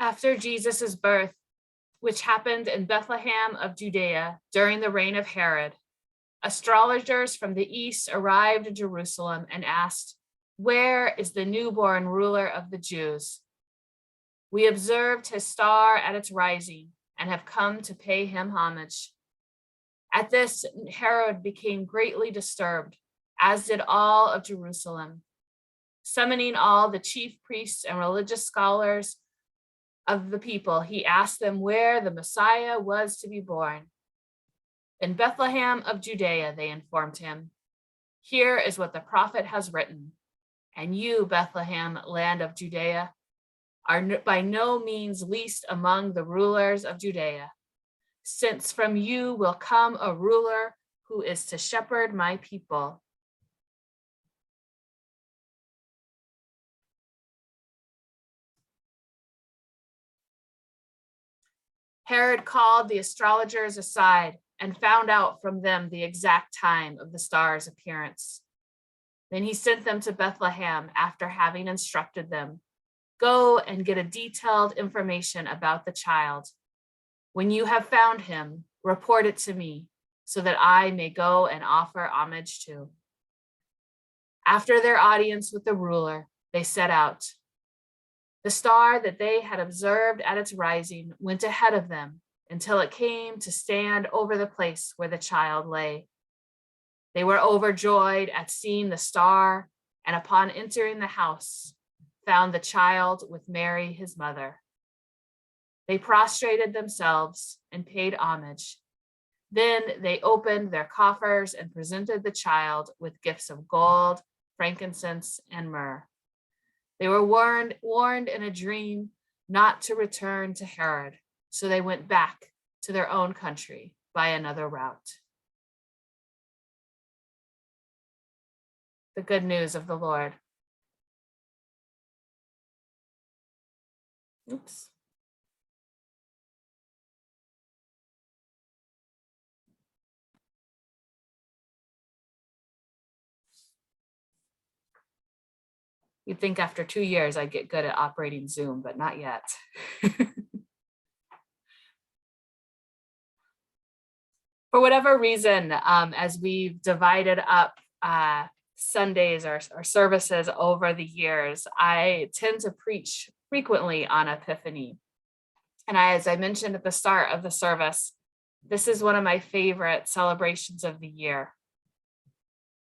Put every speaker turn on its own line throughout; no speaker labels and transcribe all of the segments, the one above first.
After Jesus' birth, which happened in Bethlehem of Judea during the reign of Herod, astrologers from the east arrived in Jerusalem and asked, "Where is the newborn ruler of the Jews? We observed his star at its rising and have come to pay him homage." At this, Herod became greatly disturbed, as did all of Jerusalem. Summoning all the chief priests and religious scholars of the people, he asked them where the Messiah was to be born. "In Bethlehem of Judea," they informed him. "Here is what the prophet has written. And you, Bethlehem, land of Judea, are by no means least among the rulers of Judea, since from you will come a ruler who is to shepherd my people." Herod called the astrologers aside and found out from them the exact time of the star's appearance. Then he sent them to Bethlehem after having instructed them, "Go and get a detailed information about the child. When you have found him, report it to me so that I may go and offer homage to." After their audience with the ruler, they set out. The star that they had observed at its rising went ahead of them until it came to stand over the place where the child lay. They were overjoyed at seeing the star, and upon entering the house, found the child with Mary, his mother. They prostrated themselves and paid homage. Then they opened their coffers and presented the child with gifts of gold, frankincense, and myrrh. They were warned in a dream not to return to Herod, so they went back to their own country by another route. The good news of the Lord. Oops. You'd think after 2 years I'd get good at operating Zoom, but not yet. For whatever reason, as we've divided up Sundays or services over the years, I tend to preach frequently on Epiphany. And as I mentioned at the start of the service, this is one of my favorite celebrations of the year.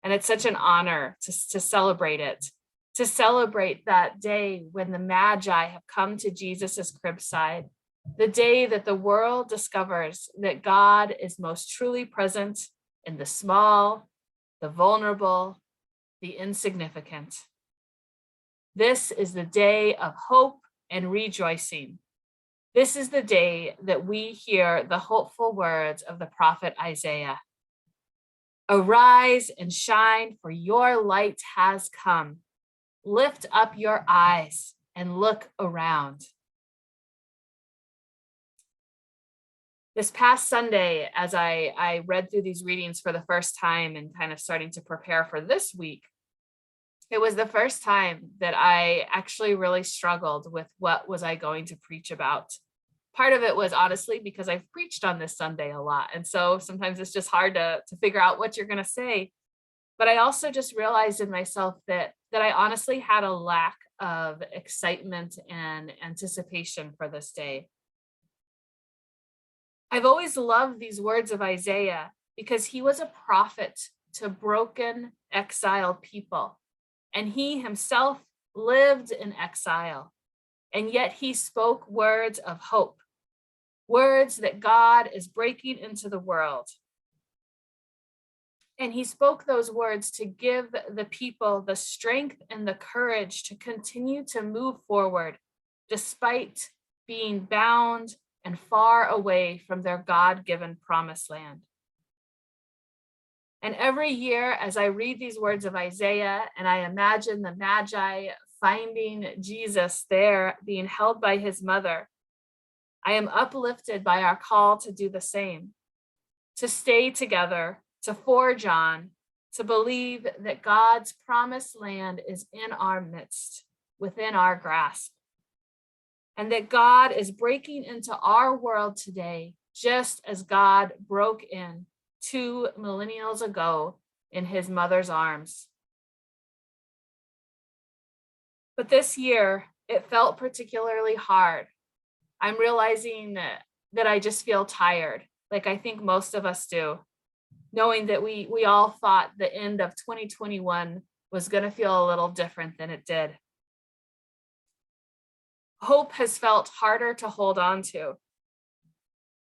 And it's such an honor to celebrate it, to celebrate that day when the Magi have come to Jesus's cribside, the day that the world discovers that God is most truly present in the small, the vulnerable, the insignificant. This is the day of hope and rejoicing. This is the day that we hear the hopeful words of the prophet Isaiah. "Arise and shine, for your light has come. Lift up your eyes and look around." This past Sunday, as I read through these readings for the first time and kind of starting to prepare for this week, it was the first time that I actually really struggled with what was I going to preach about. Part of it was honestly because I've preached on this Sunday a lot. And so sometimes it's just hard to figure out what you're going to say. But I also just realized in myself that I honestly had a lack of excitement and anticipation for this day. I've always loved these words of Isaiah because he was a prophet to broken, exiled people. And he himself lived in exile. And yet he spoke words of hope, words that God is breaking into the world. And he spoke those words to give the people the strength and the courage to continue to move forward, despite being bound and far away from their God-given promised land. And every year, as I read these words of Isaiah and I imagine the Magi finding Jesus there being held by his mother, I am uplifted by our call to do the same, to stay together, to forge on, to believe that God's promised land is in our midst, within our grasp. and that God is breaking into our world today, just as God broke in 2 millennials ago in his mother's arms. But this year, it felt particularly hard. I'm realizing that I just feel tired, like I think most of us do, knowing that we all thought the end of 2021 was going to feel a little different than it did. Hope has felt harder to hold on to.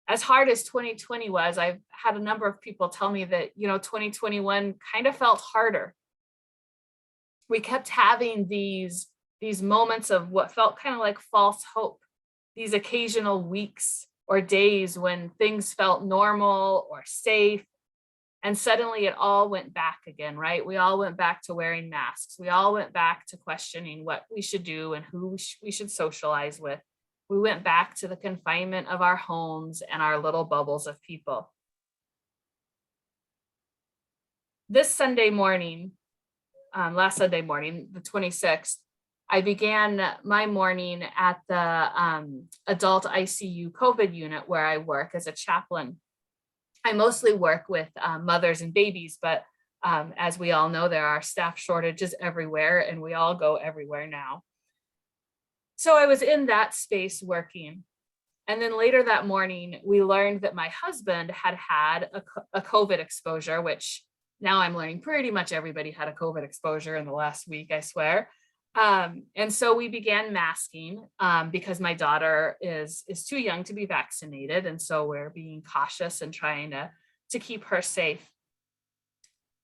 As hard as 2020 was, I've had a number of people tell me that, 2021 kind of felt harder. We kept having these moments of what felt kind of like false hope, these occasional weeks or days when things felt normal or safe. And suddenly it all went back again, right? We all went back to wearing masks. We all went back to questioning what we should do and who we should socialize with. We went back to the confinement of our homes and our little bubbles of people. This Sunday morning, last Sunday morning, the 26th, I began my morning at the adult ICU COVID unit where I work as a chaplain. I mostly work with mothers and babies, but as we all know, there are staff shortages everywhere and we all go everywhere now. So I was in that space working. And then later that morning, we learned that my husband had a COVID exposure, which now I'm learning pretty much everybody had a COVID exposure in the last week, I swear. And so we began masking because my daughter is too young to be vaccinated. And so we're being cautious and trying to keep her safe.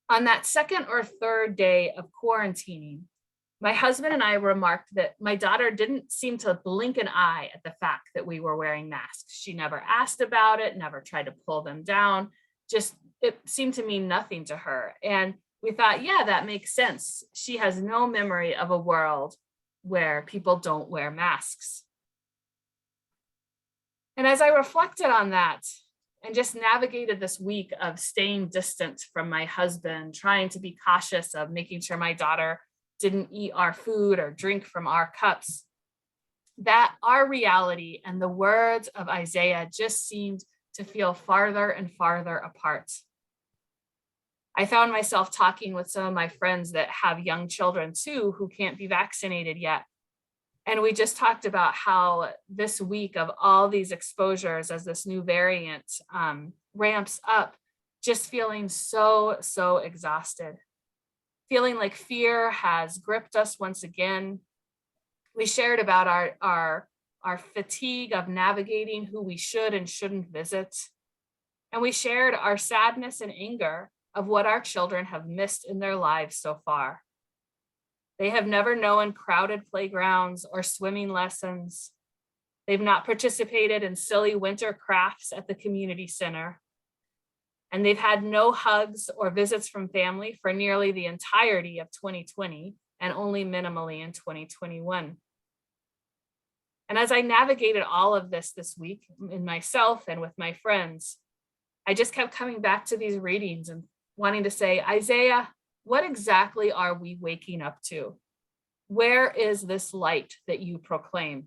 On that second or third day of quarantining, my husband and I remarked that my daughter didn't seem to blink an eye at the fact that we were wearing masks. She never asked about it, never tried to pull them down. Just, it seemed to mean nothing to her. And we thought, yeah, that makes sense. She has no memory of a world where people don't wear masks. And as I reflected on that and just navigated this week of staying distant from my husband, trying to be cautious of making sure my daughter didn't eat our food or drink from our cups, that our reality and the words of Isaiah just seemed to feel farther and farther apart. I found myself talking with some of my friends that have young children too, who can't be vaccinated yet. And we just talked about how this week of all these exposures as this new variant ramps up, just feeling so exhausted, feeling like fear has gripped us once again. We shared about our fatigue of navigating who we should and shouldn't visit. And we shared our sadness and anger of what our children have missed in their lives so far. They have never known crowded playgrounds or swimming lessons. They've not participated in silly winter crafts at the community center. And they've had no hugs or visits from family for nearly the entirety of 2020 and only minimally in 2021. And as I navigated all of this week in myself and with my friends, I just kept coming back to these readings and wanting to say, Isaiah, what exactly are we waking up to? Where is this light that you proclaim?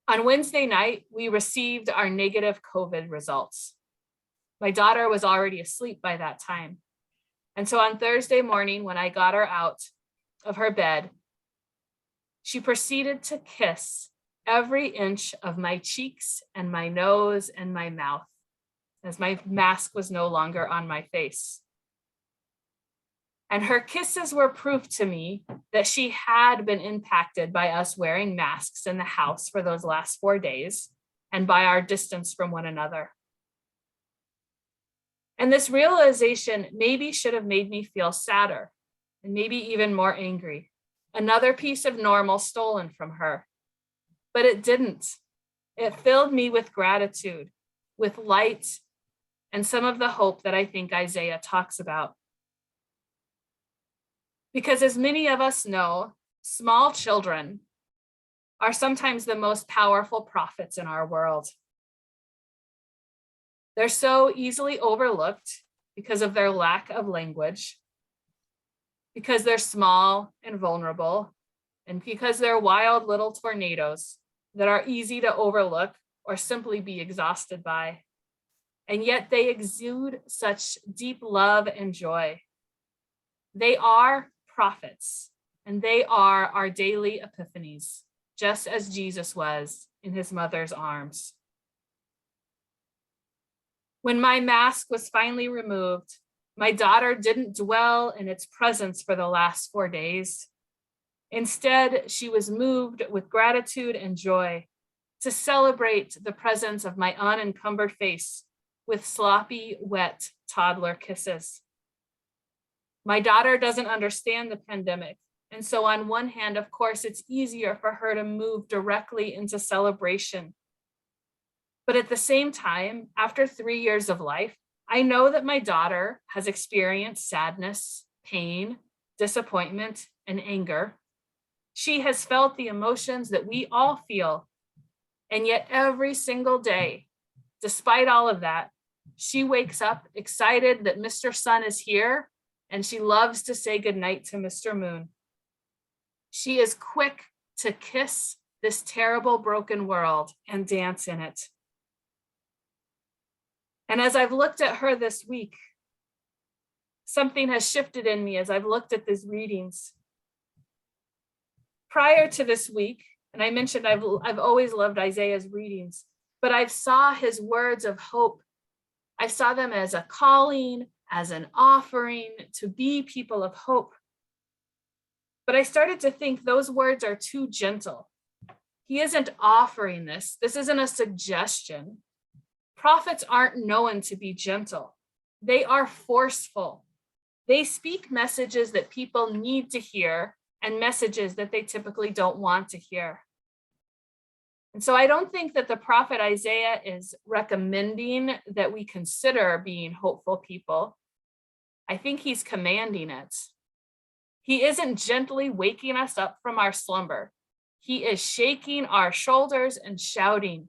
On Wednesday night, we received our negative COVID results. My daughter was already asleep by that time. And so on Thursday morning, when I got her out of her bed, she proceeded to kiss every inch of my cheeks and my nose and my mouth, as my mask was no longer on my face. And her kisses were proof to me that she had been impacted by us wearing masks in the house for those last 4 days and by our distance from one another. And this realization maybe should have made me feel sadder and maybe even more angry. Another piece of normal stolen from her. But it didn't. It filled me with gratitude, with light, and some of the hope that I think Isaiah talks about. Because as many of us know, small children are sometimes the most powerful prophets in our world. They're so easily overlooked because of their lack of language, because they're small and vulnerable, and because they're wild little tornadoes that are easy to overlook or simply be exhausted by. And yet they exude such deep love and joy. They are prophets, and they are our daily epiphanies, just as Jesus was in his mother's arms. When my mask was finally removed, my daughter didn't dwell in its presence for the last 4 days. Instead, she was moved with gratitude and joy to celebrate the presence of my unencumbered face with sloppy, wet toddler kisses. My daughter doesn't understand the pandemic, and so on one hand, of course, it's easier for her to move directly into celebration. But at the same time, after 3 years of life, I know that my daughter has experienced sadness, pain, disappointment, and anger. She has felt the emotions that we all feel. And yet every single day, despite all of that, she wakes up excited that Mr. Sun is here, and she loves to say goodnight to Mr. Moon. She is quick to kiss this terrible broken world and dance in it. And as I've looked at her this week, something has shifted in me as I've looked at these readings. Prior to this week, and I mentioned I've always loved Isaiah's readings, but I saw his words of hope. I saw them as a calling, as an offering to be people of hope. But I started to think those words are too gentle. He isn't offering this. This isn't a suggestion. Prophets aren't known to be gentle. They are forceful. They speak messages that people need to hear and messages that they typically don't want to hear. And so I don't think that the prophet Isaiah is recommending that we consider being hopeful people. I think he's commanding it. He isn't gently waking us up from our slumber. He is shaking our shoulders and shouting,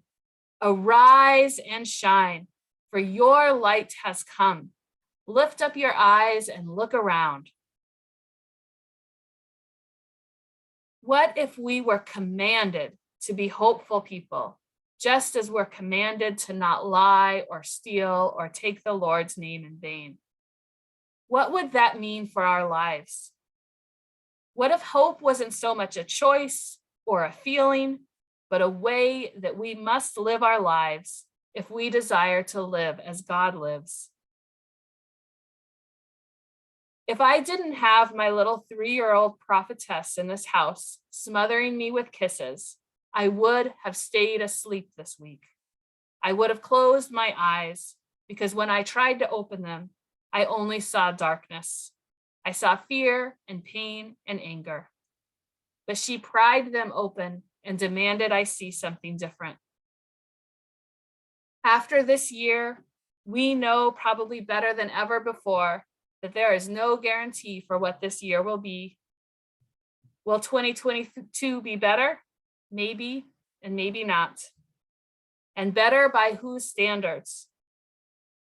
"Arise and shine, for your light has come. Lift up your eyes and look around." What if we were commanded to be hopeful people, just as we're commanded to not lie or steal or take the Lord's name in vain? What would that mean for our lives? What if hope wasn't so much a choice or a feeling, but a way that we must live our lives if we desire to live as God lives? If I didn't have my little 3-year-old prophetess in this house smothering me with kisses, I would have stayed asleep this week. I would have closed my eyes because when I tried to open them, I only saw darkness. I saw fear and pain and anger. But she pried them open and demanded I see something different. After this year, we know probably better than ever before that there is no guarantee for what this year will be. Will 2022 be better? Maybe, and maybe not. And better by whose standards?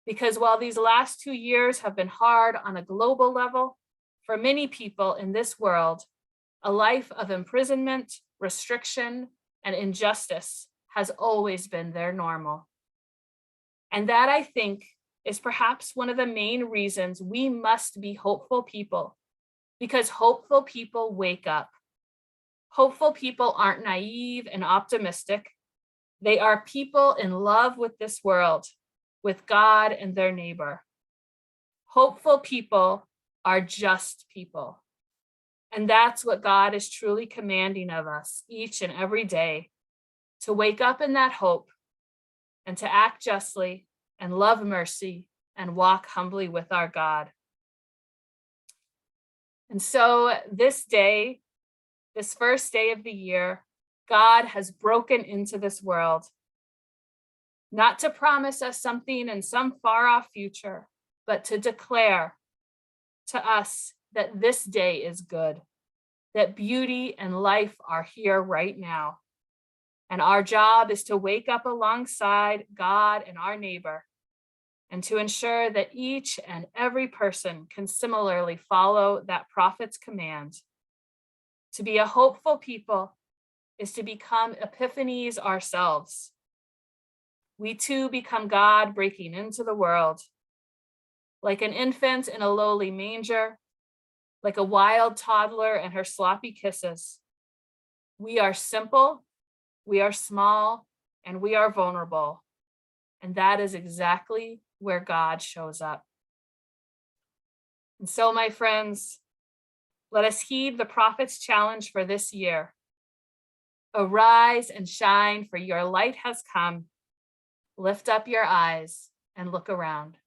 Because while these last 2 years have been hard on a global level, for many people in this world, a life of imprisonment, restriction, and injustice has always been their normal. And that, I think, is perhaps one of the main reasons we must be hopeful people, because hopeful people wake up. Hopeful people aren't naive and optimistic. They are people in love with this world, with God and their neighbor. Hopeful people are just people. And that's what God is truly commanding of us each and every day, to wake up in that hope and to act justly and love mercy and walk humbly with our God. And so this day, this first day of the year, God has broken into this world, not to promise us something in some far off future, but to declare to us that this day is good, that beauty and life are here right now. And our job is to wake up alongside God and our neighbor, and to ensure that each and every person can similarly follow that prophet's command To be a hopeful people is to become epiphanies ourselves. We too become God breaking into the world. Like an infant in a lowly manger, like a wild toddler and her sloppy kisses. We are simple, we are small, and we are vulnerable. And that is exactly where God shows up. And so, my friends, let us heed the prophet's challenge for this year. Arise and shine, for your light has come. Lift up your eyes and look around.